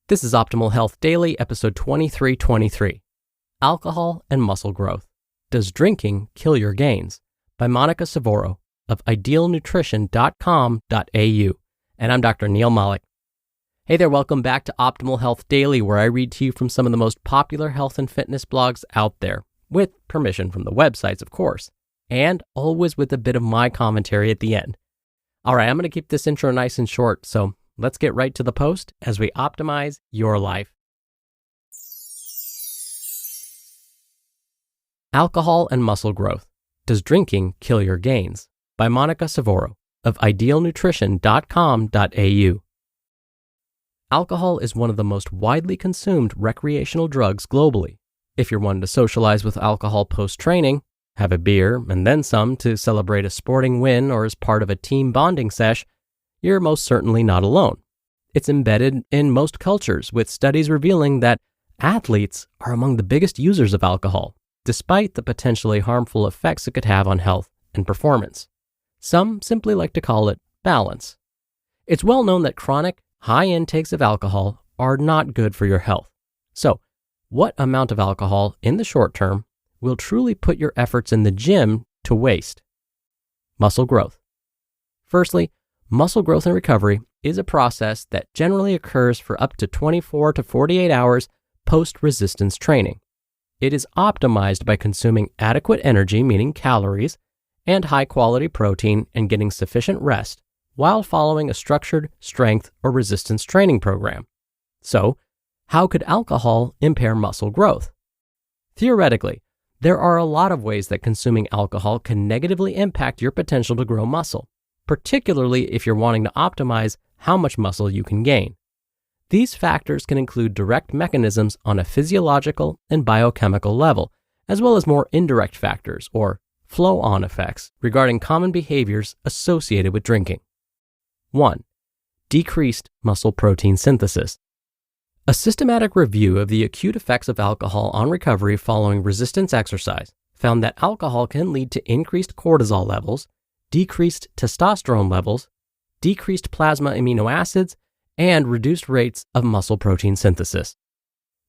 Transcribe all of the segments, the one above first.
This is Optimal Health Daily, episode 2323. Alcohol and Muscle Growth. Does Drinking Kill Your Gains? By Cvoro of idealnutrition.com.au. And I'm Dr. Neil Malik. Hey there, welcome back to Optimal Health Daily, where I read to you from some of the most popular health and fitness blogs out there, with permission from the websites, of course, and always with a bit of my commentary at the end. All right, I'm going to keep this intro nice and short, so let's get right to the post as we optimize your life. Alcohol and Muscle Growth. Does Drinking Kill Your Gains? By Cvoro of idealnutrition.com.au. Alcohol is one of the most widely consumed recreational drugs globally. If you're wanting to socialize with alcohol post-training, have a beer and then some to celebrate a sporting win or as part of a team bonding sesh, you're most certainly not alone. It's embedded in most cultures, with studies revealing that athletes are among the biggest users of alcohol, despite the potentially harmful effects it could have on health and performance. Some simply like to call it balance. It's well known that chronic, high intakes of alcohol are not good for your health. So, what amount of alcohol in the short term will truly put your efforts in the gym to waste? Muscle growth. Firstly, muscle growth and recovery is a process that generally occurs for up to 24 to 48 hours post-resistance training. It is optimized by consuming adequate energy, meaning calories, and high-quality protein and getting sufficient rest while following a structured strength or resistance training program. So, how could alcohol impair muscle growth? Theoretically, there are a lot of ways that consuming alcohol can negatively impact your potential to grow muscle, particularly if you're wanting to optimize how much muscle you can gain. These factors can include direct mechanisms on a physiological and biochemical level, as well as more indirect factors or flow-on effects regarding common behaviors associated with drinking. 1. Decreased muscle protein synthesis. A systematic review of the acute effects of alcohol on recovery following resistance exercise found that alcohol can lead to increased cortisol levels, decreased testosterone levels, decreased plasma amino acids, and reduced rates of muscle protein synthesis.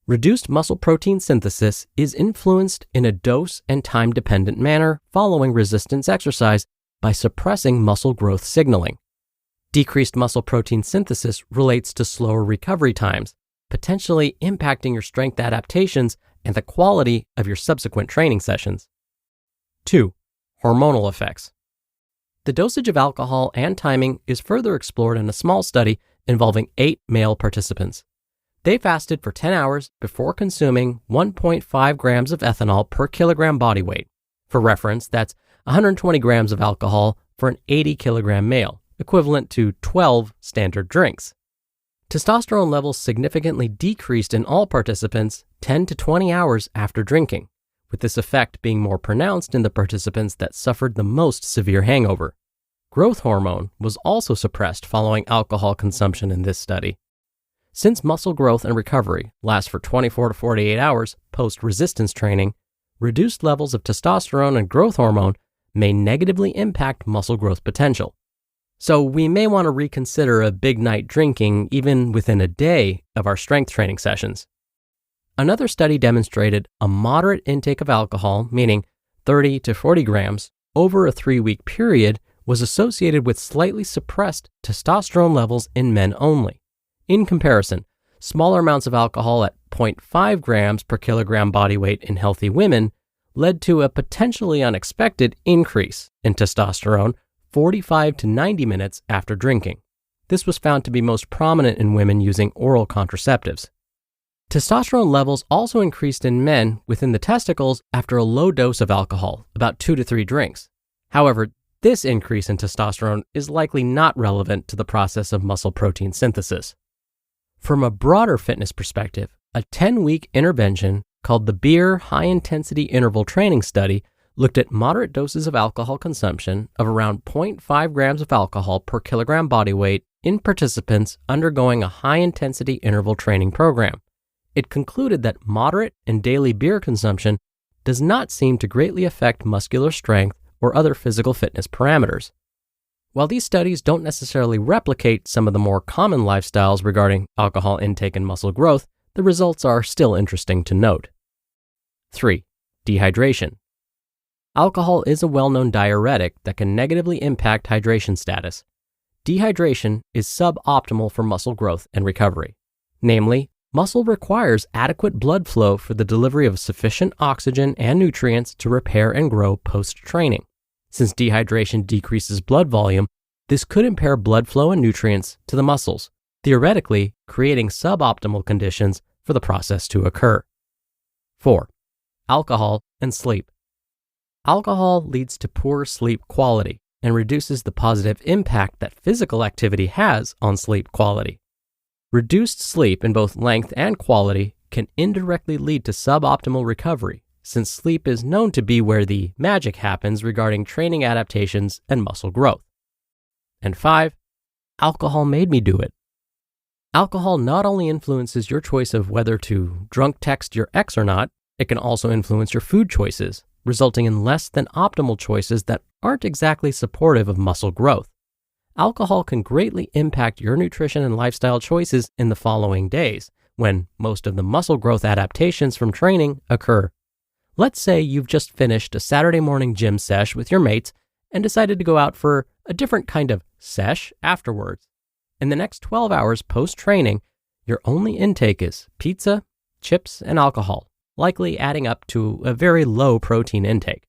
Reduced muscle protein synthesis is influenced in a dose and time-dependent manner following resistance exercise by suppressing muscle growth signaling. Decreased muscle protein synthesis relates to slower recovery times, potentially impacting your strength adaptations and the quality of your subsequent training sessions. 2. Hormonal effects. The dosage of alcohol and timing is further explored in a small study involving 8 male participants. They fasted for 10 hours before consuming 1.5 grams of ethanol per kilogram body weight. For reference, that's 120 grams of alcohol for an 80-kilogram male, equivalent to 12 standard drinks. Testosterone levels significantly decreased in all participants 10 to 20 hours after drinking, with this effect being more pronounced in the participants that suffered the most severe hangover. Growth hormone was also suppressed following alcohol consumption in this study. Since muscle growth and recovery last for 24 to 48 hours post-resistance training, reduced levels of testosterone and growth hormone may negatively impact muscle growth potential. So we may want to reconsider a big night drinking even within a day of our strength training sessions. Another study demonstrated a moderate intake of alcohol, meaning 30 to 40 grams, over a 3-week period was associated with slightly suppressed testosterone levels in men only. In comparison, smaller amounts of alcohol at 0.5 grams per kilogram body weight in healthy women led to a potentially unexpected increase in testosterone 45 to 90 minutes after drinking. This was found to be most prominent in women using oral contraceptives. Testosterone levels also increased in men within the testicles after a low dose of alcohol, about 2 to 3 drinks. However, this increase in testosterone is likely not relevant to the process of muscle protein synthesis. From a broader fitness perspective, a 10-week intervention called the Beer High Intensity Interval Training Study looked at moderate doses of alcohol consumption of around 0.5 grams of alcohol per kilogram body weight in participants undergoing a high-intensity interval training program. It concluded that moderate and daily beer consumption does not seem to greatly affect muscular strength or other physical fitness parameters. While these studies don't necessarily replicate some of the more common lifestyles regarding alcohol intake and muscle growth, the results are still interesting to note. 3. Dehydration. Alcohol is a well-known diuretic that can negatively impact hydration status. Dehydration is suboptimal for muscle growth and recovery. Namely, muscle requires adequate blood flow for the delivery of sufficient oxygen and nutrients to repair and grow post-training. Since dehydration decreases blood volume, this could impair blood flow and nutrients to the muscles, theoretically creating suboptimal conditions for the process to occur. 4. Alcohol and sleep. Alcohol leads to poor sleep quality and reduces the positive impact that physical activity has on sleep quality. Reduced sleep in both length and quality can indirectly lead to suboptimal recovery, since sleep is known to be where the magic happens regarding training adaptations and muscle growth. And 5. Alcohol made me do it. Alcohol not only influences your choice of whether to drunk text your ex or not, it can also influence your food choices, resulting in less than optimal choices that aren't exactly supportive of muscle growth. Alcohol can greatly impact your nutrition and lifestyle choices in the following days, when most of the muscle growth adaptations from training occur. Let's say you've just finished a Saturday morning gym sesh with your mates and decided to go out for a different kind of sesh afterwards. In the next 12 hours post-training, your only intake is pizza, chips, and alcohol, likely adding up to a very low protein intake.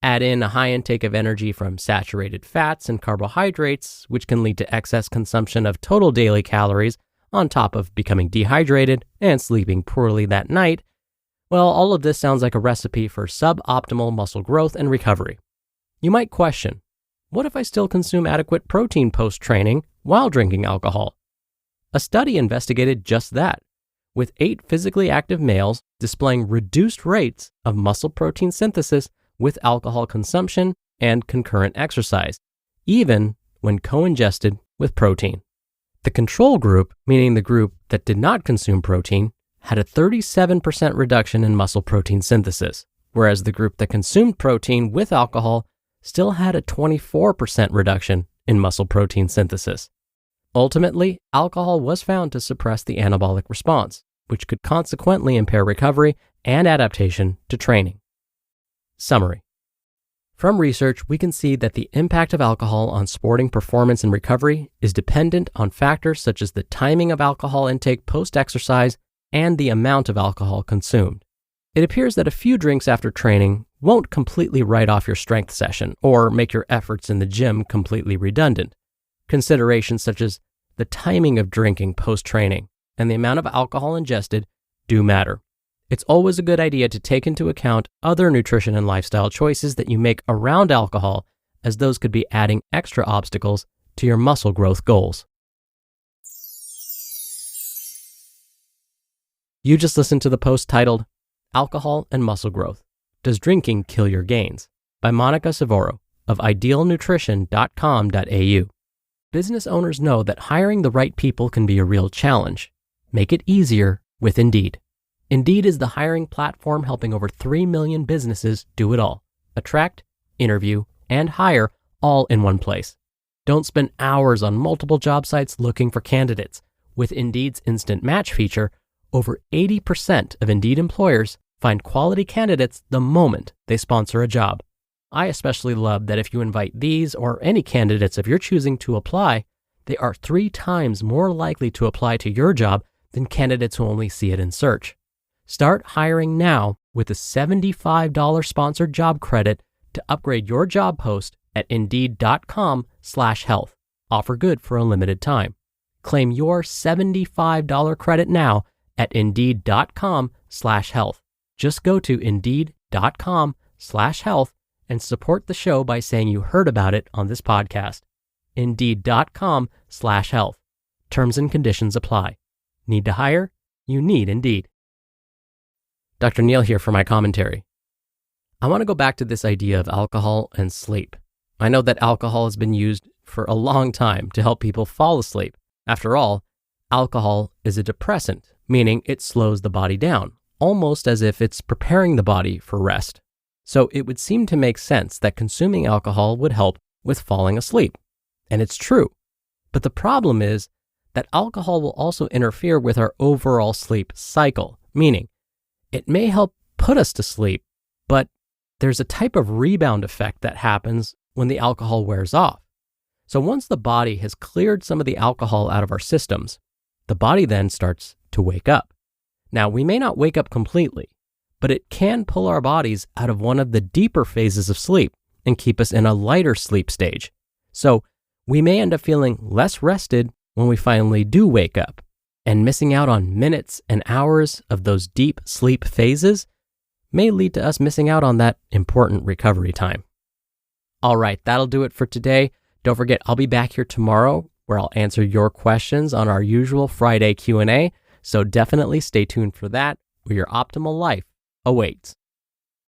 Add in a high intake of energy from saturated fats and carbohydrates, which can lead to excess consumption of total daily calories on top of becoming dehydrated and sleeping poorly that night. Well, all of this sounds like a recipe for suboptimal muscle growth and recovery. You might question, what if I still consume adequate protein post-training while drinking alcohol? A study investigated just that, with 8 physically active males displaying reduced rates of muscle protein synthesis with alcohol consumption and concurrent exercise, even when co-ingested with protein. The control group, meaning the group that did not consume protein, had a 37% reduction in muscle protein synthesis, whereas the group that consumed protein with alcohol still had a 24% reduction in muscle protein synthesis. Ultimately, alcohol was found to suppress the anabolic response, which could consequently impair recovery and adaptation to training. Summary. From research, we can see that the impact of alcohol on sporting performance and recovery is dependent on factors such as the timing of alcohol intake post-exercise and the amount of alcohol consumed. It appears that a few drinks after training won't completely write off your strength session or make your efforts in the gym completely redundant. Considerations such as the timing of drinking post-training and the amount of alcohol ingested do matter. It's always a good idea to take into account other nutrition and lifestyle choices that you make around alcohol, as those could be adding extra obstacles to your muscle growth goals. You just listened to the post titled, Alcohol and Muscle Growth. Does Drinking Kill Your Gains? By Monica Cvoro of idealnutrition.com.au. Business owners know that hiring the right people can be a real challenge. Make it easier with Indeed. Indeed is the hiring platform helping over 3 million businesses do it all. Attract, interview, and hire all in one place. Don't spend hours on multiple job sites looking for candidates. With Indeed's Instant Match feature, over 80% of Indeed employers find quality candidates the moment they sponsor a job. I especially love that if you invite these or any candidates of your choosing to apply, they are 3 times more likely to apply to your job than candidates who only see it in search. Start hiring now with a $75 sponsored job credit to upgrade your job post at Indeed.com/health. Offer good for a limited time. Claim your $75 credit now at Indeed.com/health. Just go to Indeed.com/health and support the show by saying you heard about it on this podcast. Indeed.com/health. Terms and conditions apply. Need to hire? You need Indeed. Dr. Neal here for my commentary. I want to go back to this idea of alcohol and sleep. I know that alcohol has been used for a long time to help people fall asleep. After all, alcohol is a depressant, meaning it slows the body down, almost as if it's preparing the body for rest. So it would seem to make sense that consuming alcohol would help with falling asleep. And it's true. But the problem is that alcohol will also interfere with our overall sleep cycle, meaning it may help put us to sleep, but there's a type of rebound effect that happens when the alcohol wears off. So once the body has cleared some of the alcohol out of our systems, the body then starts to wake up. Now, we may not wake up completely, but it can pull our bodies out of one of the deeper phases of sleep and keep us in a lighter sleep stage. So we may end up feeling less rested when we finally do wake up, and missing out on minutes and hours of those deep sleep phases may lead to us missing out on that important recovery time. All right, that'll do it for today. Don't forget, I'll be back here tomorrow where I'll answer your questions on our usual Friday Q&A. So definitely stay tuned for that, where your optimal life awaits.